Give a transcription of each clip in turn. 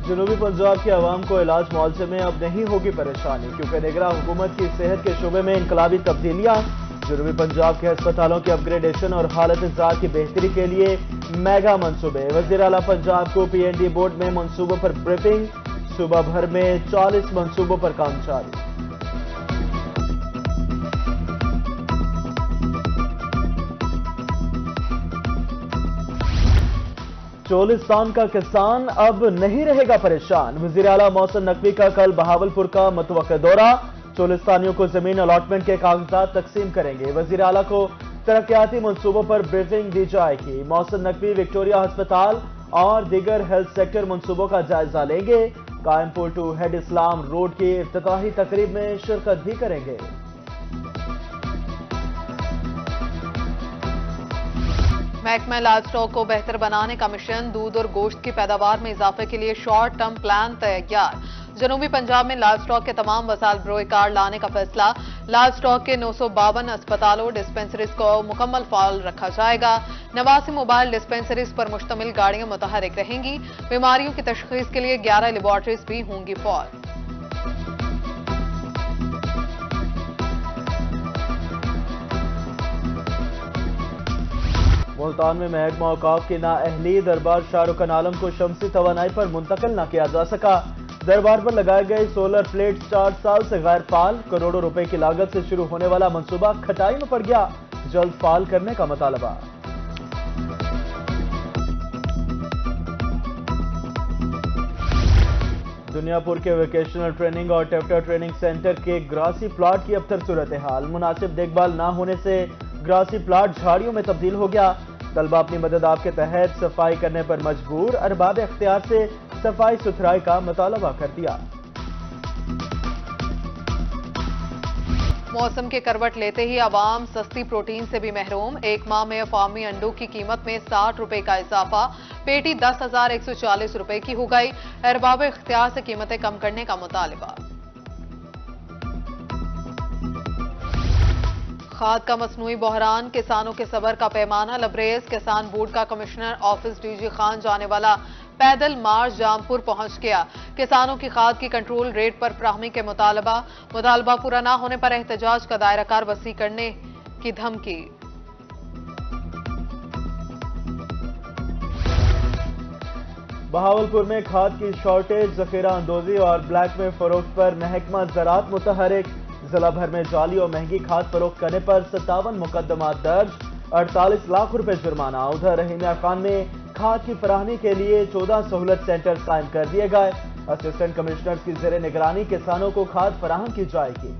جنوبی پنجاب کے عوام کو علاج معالجے میں اب نہیں ہوگی پریشانی کیونکہ نگراں حکومت کی صحت کے شعبے میں انقلابی تبدیلیاں۔ جنوبی پنجاب کے ہسپتالوں کی اپ گریڈیشن اور حالت ذات کی بہتری کے لیے میگا منصوبے۔ وزیر اعلیٰ پنجاب کو پی این ڈی بورڈ میں منصوبوں پر بریفنگ۔ صوبہ بھر میں 40 منصوبوں پر کام جاری۔ چولستان کا کسان اب نہیں رہے گا پریشان۔ وزیر اعلیٰ محسن نقوی کا کل بہاولپور کا متوقع دورہ۔ چولستانیوں کو زمین الاٹمنٹ کے کاغذات تقسیم کریں گے۔ وزیر اعلیٰ کو ترقیاتی منصوبوں پر بریفنگ دی جائے گی۔ محسن نقوی وکٹوریہ ہسپتال اور دیگر ہیلتھ سیکٹر منصوبوں کا جائزہ لیں گے۔ قائم پور ٹو ہیڈ اسلام روڈ کی افتتاحی تقریب میں شرکت بھی کریں گے۔ محکمہ لائف اسٹاک کو بہتر بنانے کا مشن۔ دودھ اور گوشت کی پیداوار میں اضافے کے لیے شارٹ ٹرم پلان تیار۔ جنوبی پنجاب میں لائف اسٹاک کے تمام وسائل بروئے کار لانے کا فیصلہ۔ لائف اسٹاک کے 952 اسپتالوں ڈسپنسریز کو مکمل فعال رکھا جائے گا۔ 89 موبائل ڈسپنسریز پر مشتمل گاڑیاں متحرک رہیں گی۔ بیماریوں کی تشخیص کے لیے 11 لیبارٹریز بھی ہوں گی فعال۔ ملتان میں محکمہ اوقاف کی نااہلی۔ دربار شاہ رخ عالم کو شمسی توانائی پر منتقل نہ کیا جا سکا۔ دربار پر لگائے گئے سولر پلیٹ 4 سال سے غیر فعال۔ کروڑوں روپے کی لاگت سے شروع ہونے والا منصوبہ کھٹائی میں پڑ گیا۔ جلد فعال کرنے کا مطالبہ۔ دنیا پور کے ویکیشنل ٹریننگ اور ٹیفٹا ٹریننگ سینٹر کے گراسی پلاٹ کی ابتر صورتحال۔ مناسب دیکھ بھال نہ ہونے سے گراسی پلاٹ جھاڑیوں میں تبدیل ہو گیا۔ طلبہ اپنی مدد آپ کے تحت صفائی کرنے پر مجبور۔ ارباب اختیار سے صفائی ستھرائی کا مطالبہ کر دیا۔ موسم کے کروٹ لیتے ہی عوام سستی پروٹین سے بھی محروم۔ ایک ماہ میں فارمی انڈوں کی قیمت میں 60 روپے کا اضافہ۔ پیٹی 10,140 روپے کی ہو گئی۔ ارباب اختیار سے قیمتیں کم کرنے کا مطالبہ۔ کھاد کا مصنوعی بحران، کسانوں کے صبر کا پیمانہ لبریز۔ کسان بورڈ کا commissioner office D G Khan جانے والا پیدل مارچ جامپور پہنچ گیا۔ کسانوں کی کھاد کی کنٹرول ریٹ پر فراہمی کے مطالبہ پورا نہ ہونے پر احتجاج کا دائرہ کار وسیع کرنے کی دھمکی۔ بہاولپور میں کھاد کی شارٹیج، ذخیرہ اندوزی اور بلیک میں فروخت پر محکمہ زراعت متحرک۔ ضلع بھر میں جعلی اور مہنگی کھاد فروخت کرنے پر 57 مقدمات درج، 48 لاکھ روپے جرمانہ۔ ادھر رحیمیہ خان میں کھاد کی فراہمی کے لیے 14 سہولت سینٹر قائم کر دیے گئے۔ اسسٹنٹ کمشنرز کی زیر نگرانی کسانوں کو کھاد فراہم کی جائے گی۔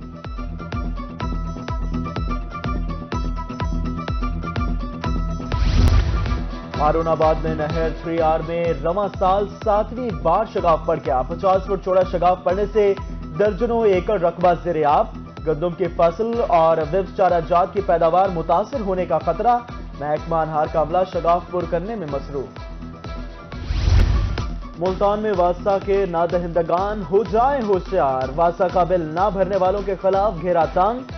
ہارون آباد میں نہر 3R میں رواں سال 7ویں بار شگاف پڑ گیا۔ 50 فٹ چوڑا شگاف پڑنے سے درجنوں ایکڑ رقبہ زیریاب۔ گندم کی فصل اور ویبس چارہ جات کی پیداوار متاثر ہونے کا خطرہ۔ محکمہ انہار کا عملہ شگاف پر کرنے میں مصروف۔ ملتان میں واسطہ کے نادہندگان ہو جائیں ہوشیار۔ واسطہ کا بل نہ بھرنے والوں کے خلاف گھیرا تنگ۔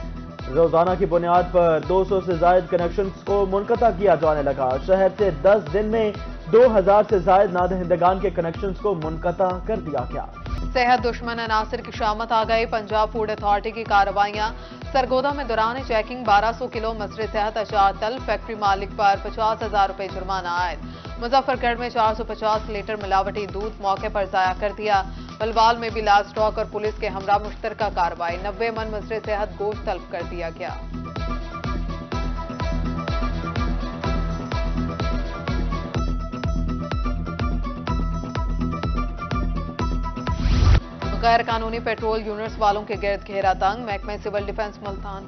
روزانہ کی بنیاد پر 200 سے زائد کنیکشنز کو منقطع کیا جانے لگا۔ شہر سے 10 دن میں 2000 سے زائد نادہندگان کے کنیکشنز کو منقطع کر دیا گیا۔ صحت دشمن عناصر کی شامت آ گئی۔ پنجاب فوڈ اتھارٹی کی کارروائیاں۔ سرگودا میں دوران چیکنگ 1200 کلو مصر صحت اشعار تلف۔ فیکٹری مالک پر 50,000 روپے جرمانہ عائد۔ مظفر گڑھ میں 450 لیٹر ملاوٹی دودھ موقع پر ضائع کر دیا۔ بلوال میں بھی لائف اسٹاک اور پولیس کے ہمراہ مشترکہ کارروائی۔ 90 من مصر صحت گوشت تلف کر دیا گیا۔ غیر قانونی پیٹرول یونٹس والوں کے گرد گھیرا تنگ۔ محکمہ civil defence Multan.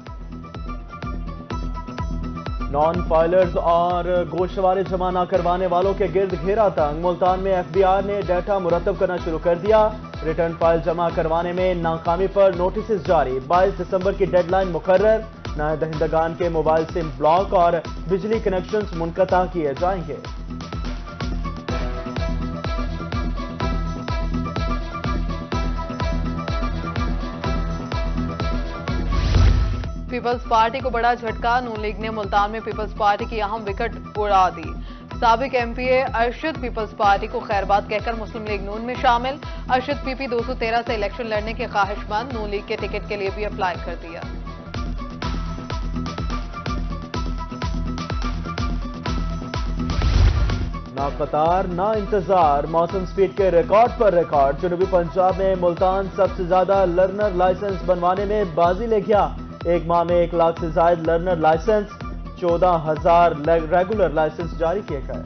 Non filers اور گوشوارے جمع نہ کروانے والوں کے گرد گھیرا تنگ۔ ملتان میں ایف بی آر نے ڈیٹا مرتب کرنا شروع کر دیا۔ ریٹرن فائل جمع کروانے میں ناکامی پر نوٹسز جاری۔ 22 دسمبر کی ڈیڈ لائن مقرر۔ نادہندگان کے موبائل سم بلاک اور بجلی کنیکشنز منقطع کیے جائیں گے۔ پیپلز پارٹی کو بڑا جھٹکا۔ نون لیگ نے ملتان میں پیپلز پارٹی کی اہم وکٹ اڑا دی۔ سابق MP ارشد پیپلز پارٹی کو خیرباد کہہ کر مسلم لیگ نون میں شامل. ارشد PP 213 سے الیکشن لڑنے کے خواہش مند. نون لیگ کے ٹکٹ کے لیے بھی اپلائی کر دیا. نہ قطار نہ انتظار، موسم سپیڈ کے ریکارڈ پر ریکارڈ. جنوبی پنجاب میں ملتان سب سے زیادہ لرنر لائسنس بنوانے میں بازی لے گیا. ایک ماہ میں 1 لاکھ سے زائد لرنر لائسنس، 14,000 ریگولر لائسنس جاری کیے گئے.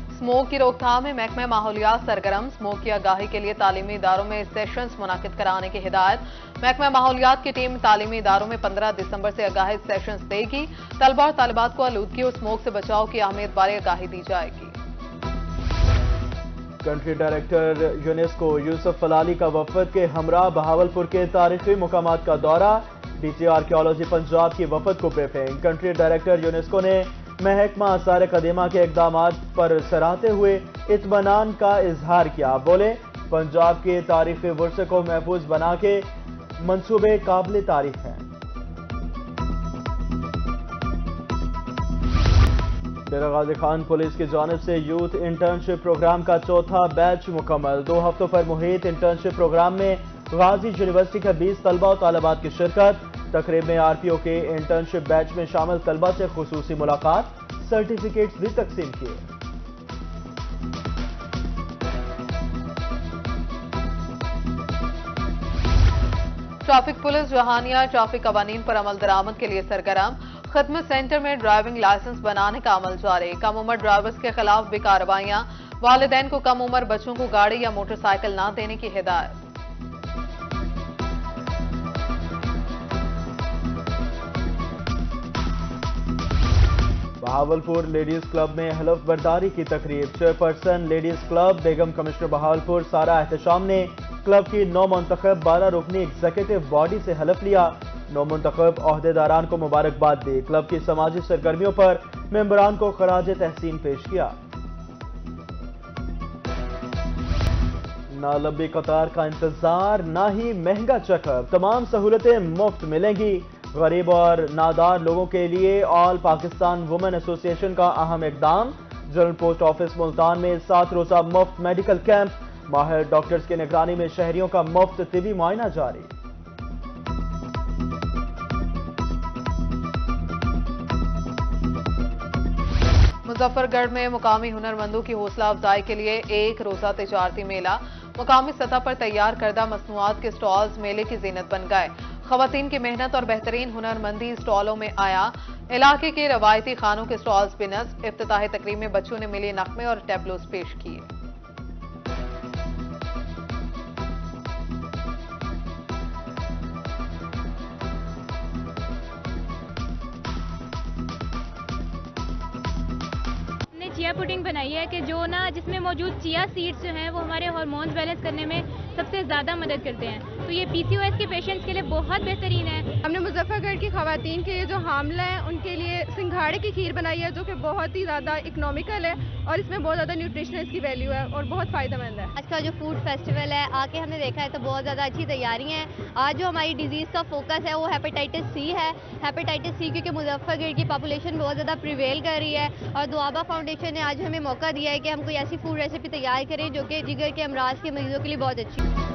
اسموک کی روک تھام میں محکمہ ماحولیات سرگرم. اسموک کی آگاہی کے لیے تعلیمی اداروں میں سیشنز منعقد کرانے کی ہدایت. محکمہ ماحولیات کی ٹیم تعلیمی اداروں میں 15 دسمبر سے آگاہی سیشنز دے گی. طلبہ اور طالبات کو آلودگی اور اسموک سے بچاؤ کی اہمیت بارے آگاہی دی جائے گی. کنٹری ڈائریکٹر یونیسکو یوسف فلالی کا وفد کے ہمراہ بہاولپور کے تاریخی مقامات کا دورہ. DG آرکیالوجی پنجاب کی وفد کو بریفنگ. کنٹری ڈائریکٹر یونیسکو نے محکمہ آثار قدیمہ کے اقدامات پر سراہتے ہوئے اطمینان کا اظہار کیا. بولے پنجاب کے تاریخی ورثے کو محفوظ بنا کے منصوبے قابل تعریف ہیں. ڈیرہ غازی خان پولیس کی جانب سے یوتھ انٹرنشپ پروگرام کا چوتھا بیچ مکمل. 2 ہفتوں پر محیط انٹرنشپ پروگرام میں غازی یونیورسٹی کے 20 طلبہ و طالبات کی شرکت. تقریب میں RPO کے انٹرنشپ بیچ میں شامل طلبہ سے خصوصی ملاقات، سرٹیفکیٹس بھی تقسیم کیے. ٹریفک پولیس جہانیہ ٹریفک قوانین پر عمل درآمد کے لیے سرگرم. خدمت سینٹر میں ڈرائیونگ لائسنس بنانے کا عمل جاری. کم عمر ڈرائیورز کے خلاف بھی کارروائیاں. والدین کو کم عمر بچوں کو گاڑی یا موٹر سائیکل نہ دینے کی ہدایت. بہاولپور لیڈیز کلب میں حلف برداری کی تقریب. چیئرپرسن لیڈیز کلب بیگم کمشنر بہاولپور سارا احتشام نے کلب کی نو منتخب 12 رکنی ایگزیکٹو باڈی سے حلف لیا. نو منتخب عہدیداران کو مبارکباد دی. کلب کی سماجی سرگرمیوں پر ممبران کو خراج تحسین پیش کیا. نہ لمبی قطار کا انتظار نہ ہی مہنگا چیک اپ. تمام سہولتیں مفت ملیں گی. غریب اور نادار لوگوں کے لیے آل پاکستان وومن ایسوسی ایشن کا اہم اقدام. جنرل پوسٹ آفس ملتان میں 7 روزہ مفت میڈیکل کیمپ. ماہر ڈاکٹرز کی نگرانی میں شہریوں کا مفت طبی معائنہ جاری. مظفر گڑھ میں مقامی ہنرمندوں کی حوصلہ افزائی کے لیے 1 روزہ تجارتی میلہ. مقامی سطح پر تیار کردہ مصنوعات کے سٹالز میلے کی زینت بن گئے. خواتین کی محنت اور بہترین ہنرمندی سٹالوں میں آیا. علاقے کے روایتی خانوں کے سٹالز بھی نصب. افتتاحی تقریب میں بچوں نے ملی نغمے اور ٹیبلوز پیش کیے. چیا پوڈنگ بنائی ہے کہ جو جس میں موجود چیا سیڈز جو ہیں وہ ہمارے ہارمونز بیلنس کرنے میں سب سے زیادہ مدد کرتے ہیں. تو یہ PCOS کے پیشنٹس کے لیے بہت بہترین ہے. ہم نے مظفر گڑھ کی خواتین کے لیے جو حاملہ ہیں ان کے لیے سنگھاڑے کی کھیر بنائی ہے جو کہ بہت ہی زیادہ اکنامیکل ہے اور اس میں بہت زیادہ نیوٹریشن اس کی ویلیو ہے اور بہت فائدہ مند ہے. آج کا جو فوڈ فیسٹیول ہے آ کے ہم نے دیکھا ہے تو بہت زیادہ اچھی تیاری ہیں. آج جو ہماری ڈیزیز کا فوکس ہے وہ ہیپیٹائٹس C ہے. ہیپیٹائٹس C کیونکہ مظفر گڑھ کی پاپولیشن بہت زیادہ پریویل کر رہی ہے اور دوآبا فاؤنڈیشن نے آج ہمیں موقع دیا ہے کہ ہم کوئی ایسی فوڈ ریسیپی تیار کریں جو کہ جگر کے امراض کے مریضوں کے لیے بہت اچھی ہے.